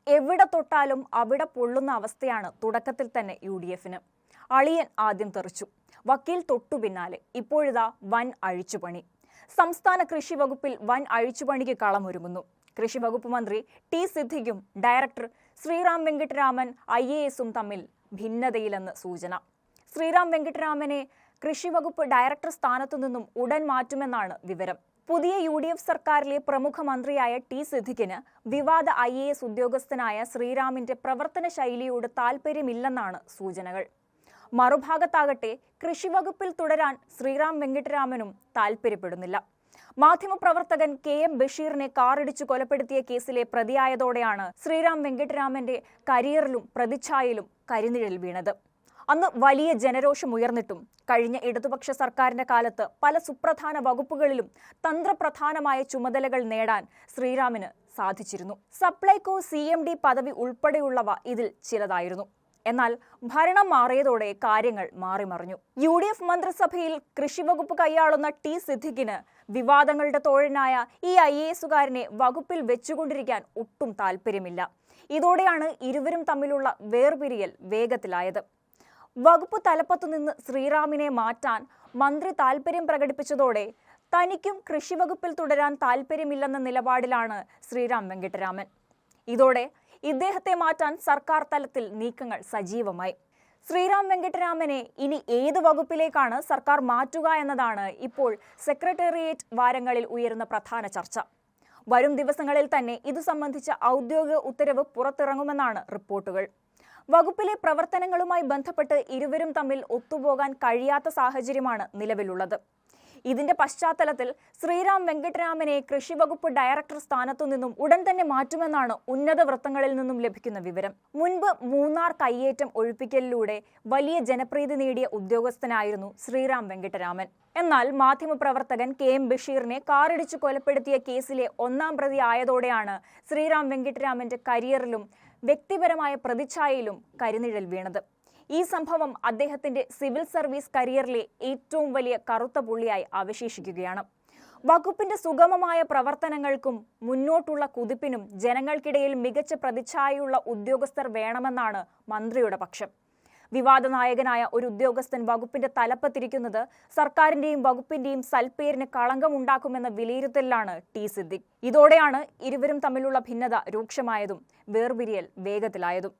എവിടെ തൊട്ടാലും അവിടെ പൊള്ളുന്ന അവസ്ഥയാണ് തുടക്കത്തിൽ തന്നെ UDF-ന്. അളിയൻ ആദ്യം തെറിച്ചു, വക്കീൽ തൊട്ടു പിന്നാലെ, ഇപ്പോഴിതാ വൻ അഴിച്ചുപണി. സംസ്ഥാന കൃഷി വകുപ്പിൽ വൻ അഴിച്ചുപണിക്ക് കളമൊരുങ്ങുന്നു. കൃഷി വകുപ്പ് മന്ത്രി ടി സിദ്ദിഖും ഡയറക്ടർ ശ്രീറാം വെങ്കിട്ടരാമൻ IAS-ഉം തമ്മിൽ ഭിന്നതയിലെന്ന് സൂചന. ശ്രീറാം വെങ്കിട്ടരാമനെ കൃഷി വകുപ്പ് ഡയറക്ടർ സ്ഥാനത്തു നിന്നും ഉടൻ മാറ്റുമെന്നാണ് വിവരം. പുതിയ UDF സർക്കാരിലെ പ്രമുഖ മന്ത്രിയായ ടി സിദ്ദിഖിന് വിവാദ IAS ഉദ്യോഗസ്ഥനായ ശ്രീറാമിന്റെ പ്രവർത്തന ശൈലിയോട് താൽപര്യമില്ലെന്നാണ് സൂചനകൾ. മറുഭാഗത്താകട്ടെ കൃഷി വകുപ്പിൽ തുടരാൻ ശ്രീറാം വെങ്കിട്ടരാമനും താൽപര്യപ്പെടുന്നില്ല. മാധ്യമപ്രവർത്തകൻ KM ബഷീറിനെ കാറിടിച്ചു കൊലപ്പെടുത്തിയ കേസിലെ പ്രതിയായതോടെയാണ് ശ്രീറാം വെങ്കിട്ടരാമന്റെ കരിയറിലും പ്രതിച്ഛായയിലും കരിനിഴൽ വീണത്. അന്ന് വലിയ ജനരോഷമുയർന്നിട്ടും കഴിഞ്ഞ ഇടതുപക്ഷ സർക്കാരിന്റെ കാലത്ത് പല സുപ്രധാന വകുപ്പുകളിലും തന്ത്രപ്രധാനമായ ചുമതലകൾ നേടാൻ ശ്രീറാമിന് സാധിച്ചിരുന്നു. സപ്ലൈകോ CMD പദവി ഉൾപ്പെടെയുള്ളവ ഇതിൽ ചിലതായിരുന്നു. എന്നാൽ ഭരണം മാറിയതോടെ കാര്യങ്ങൾ മാറിമറിഞ്ഞു. UDF മന്ത്രിസഭയിൽ കൃഷിവകുപ്പ് കൈയാളുന്ന ടി സിദ്ദിഖിന് വിവാദങ്ങളുടെ തോഴനായ ഈ IAS-കാരനെ വകുപ്പിൽ വെച്ചുകൊണ്ടിരിക്കാൻ ഒട്ടും താല്പര്യമില്ല. ഇതോടെയാണ് ഇരുവരും തമ്മിലുള്ള വേർപിരിയൽ വേഗത്തിലായത്. വകുപ്പ് തലപ്പത്തു നിന്ന് ശ്രീറാമിനെ മാറ്റാൻ മന്ത്രി താൽപര്യം പ്രകടിപ്പിച്ചതോടെ തനിക്കും കൃഷിവകുപ്പിൽ തുടരാൻ താൽപര്യമില്ലെന്ന നിലപാടിലാണ് ശ്രീറാം വെങ്കിട്ടരാമൻ. ഇതോടെ ഇദ്ദേഹത്തെ മാറ്റാൻ സർക്കാർ തലത്തിൽ നീക്കങ്ങൾ സജീവമായി. ശ്രീറാം വെങ്കിട്ടരാമനെ ഇനി ഏത് വകുപ്പിലേക്കാണ് സർക്കാർ മാറ്റുക എന്നതാണ് ഇപ്പോൾ സെക്രട്ടേറിയറ്റ് വാരങ്ങളിൽ ഉയരുന്ന പ്രധാന ചർച്ച. വരും ദിവസങ്ങളിൽ തന്നെ ഇതു സംബന്ധിച്ച ഔദ്യോഗിക ഉത്തരവ് പുറത്തിറങ്ങുമെന്നാണ് റിപ്പോർട്ടുകൾ. വകുപ്പിലെ പ്രവർത്തനങ്ങളുമായി ബന്ധപ്പെട്ട് ഇരുവരും തമ്മിൽ ഒത്തുപോകാൻ കഴിയാത്ത സാഹചര്യമാണ് നിലവിലുള്ളത്. ഇതിന്റെ പശ്ചാത്തലത്തിൽ ശ്രീറാം വെങ്കിട്ടരാമനെ കൃഷിവകുപ്പ് ഡയറക്ടർ സ്ഥാനത്തു നിന്നും ഉടൻ തന്നെ മാറ്റുമെന്നാണ് ഉന്നത വൃത്തങ്ങളിൽ നിന്നും ലഭിക്കുന്ന വിവരം. മുൻപ് മൂന്നാർ കയ്യേറ്റം ഒഴിപ്പിക്കലിലൂടെ വലിയ ജനപ്രീതി നേടിയ ഉദ്യോഗസ്ഥനായിരുന്നു ശ്രീറാം വെങ്കിട്ടരാമൻ. എന്നാൽ മാധ്യമപ്രവർത്തകൻ KM ബഷീറിനെ കാറിടിച്ചു കൊലപ്പെടുത്തിയ കേസിലെ ഒന്നാം പ്രതി ആയതോടെയാണ് ശ്രീറാം വെങ്കിട്ടരാമന്റെ കരിയറിലും വ്യക്തിപരമായ പ്രതിച്ഛായയിലും കരിനിഴൽ വീണത്. ഈ സംഭവം അദ്ദേഹത്തിന്റെ സിവിൽ സർവീസ് കരിയറിലെ ഏറ്റവും വലിയ കറുത്ത പുള്ളിയായി അവശേഷിക്കുകയാണ്. വകുപ്പിന്റെ സുഗമമായ പ്രവർത്തനങ്ങൾക്കും മുന്നോട്ടുള്ള കുതിപ്പിനും ജനങ്ങൾക്കിടയിൽ മികച്ച പ്രതിച്ഛായയുള്ള ഉദ്യോഗസ്ഥർ വേണമെന്നാണ് മന്ത്രിയുടെ പക്ഷം. വിവാദ നായകനായ ഒരു ഉദ്യോഗസ്ഥൻ വകുപ്പിന്റെ തലപ്പത്തിരിക്കുന്നത് സർക്കാരിന്റെയും വകുപ്പിന്റെയും സൽപ്പേരിന് കളങ്കമുണ്ടാക്കുമെന്ന വിലയിരുത്തലിലാണ് ടി സിദ്ദിഖ്. ഇതോടെയാണ് ഇരുവരും തമ്മിലുള്ള ഭിന്നത രൂക്ഷമായതും വേർപിരിയൽ വേഗത്തിലായതും.